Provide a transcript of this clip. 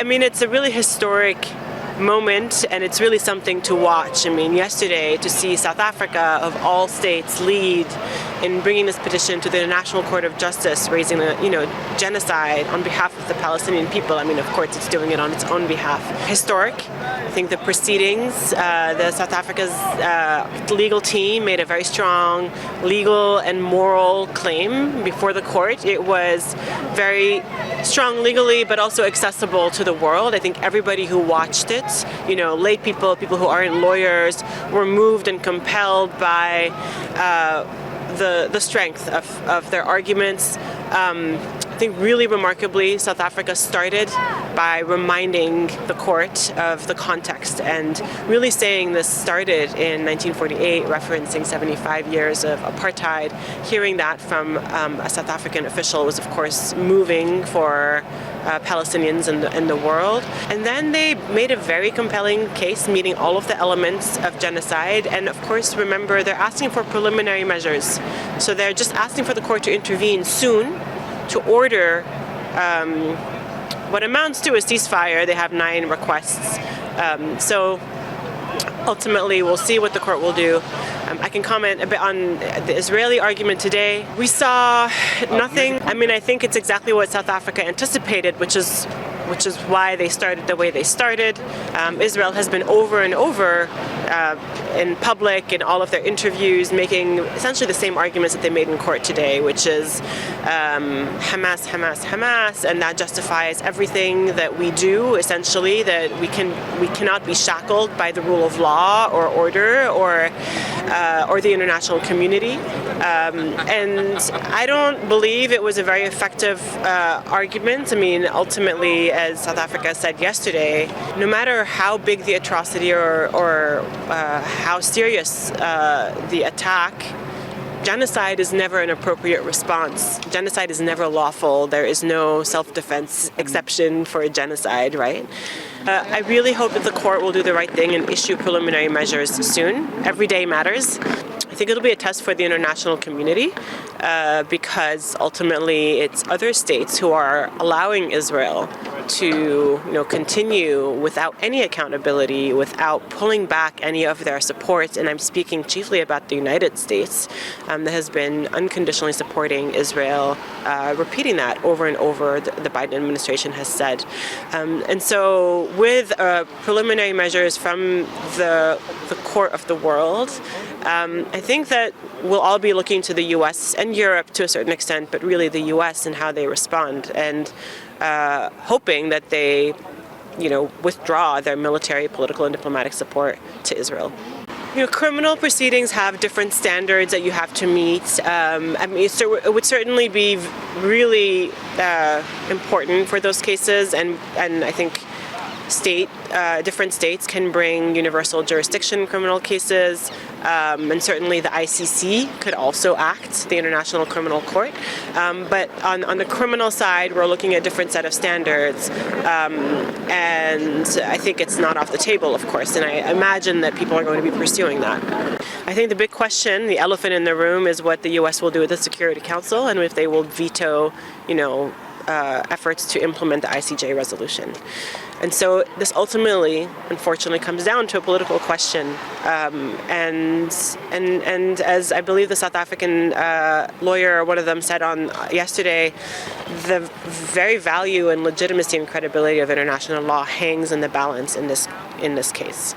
I mean, it's a really historic moment, and it's really something to watch. I mean, yesterday to see South Africa, of all states, lead in bringing this petition to the International Court of Justice, raising genocide on behalf of the Palestinian people. I mean, of course, it's doing it on its own behalf. Historic. I think the proceedings, the South Africa's legal team made a very strong legal and moral claim before the court. It was very strong legally, but also accessible to the world. I think everybody who watched it, lay people who aren't lawyers, were moved and compelled by the strength of their arguments. I think really remarkably, South Africa started by reminding the court of the context and really saying this started in 1948, referencing 75 years of apartheid. Hearing that from a South African official was, of course, moving for Palestinians in the world. And then they made a very compelling case, meeting all of the elements of genocide. And of course, remember, they're asking for preliminary measures. So they're just asking for the court to intervene soon to order what amounts to a ceasefire. They have 9 requests. So ultimately, we'll see what the court will do. I can comment a bit on the Israeli argument today. We saw nothing. I mean, I think it's exactly what South Africa anticipated, which is why they started the way they started. Israel has been over and over in public, in all of their interviews, making essentially the same arguments that they made in court today, which is Hamas, Hamas, Hamas, and that justifies everything that we do, essentially, that we cannot be shackled by the rule of law or order or the international community. And I don't believe it was a very effective argument. I mean, ultimately, as South Africa said yesterday, no matter how big the atrocity or how serious the attack, genocide is never an appropriate response. Genocide is never lawful. There is no self-defense exception for a genocide, right? I really hope that the court will do the right thing and issue preliminary measures soon. Every day matters. I think it'll be a test for the international community because ultimately it's other states who are allowing Israel to continue without any accountability, without pulling back any of their support. And I'm speaking chiefly about the United States that has been unconditionally supporting Israel, repeating that over and over, the Biden administration has said. And so with preliminary measures from the court of the world, I think that we'll all be looking to the U.S. and Europe to a certain extent, but really the U.S. and how they respond, and hoping that they, withdraw their military, political, and diplomatic support to Israel. Criminal proceedings have different standards that you have to meet. I mean, so it would certainly be really important for those cases, and I think different states can bring universal jurisdiction criminal cases, and certainly the ICC could also act, the International Criminal Court. But on the criminal side, we're looking at a different set of standards, and I think it's not off the table, of course, and I imagine that people are going to be pursuing that. I think the big question, the elephant in the room, is what the U.S. will do with the Security Council, and if they will veto, efforts to implement the ICJ resolution. And so this ultimately, unfortunately, comes down to a political question. And as I believe the South African lawyer, one of them said on yesterday, the very value and legitimacy and credibility of international law hangs in the balance in this case.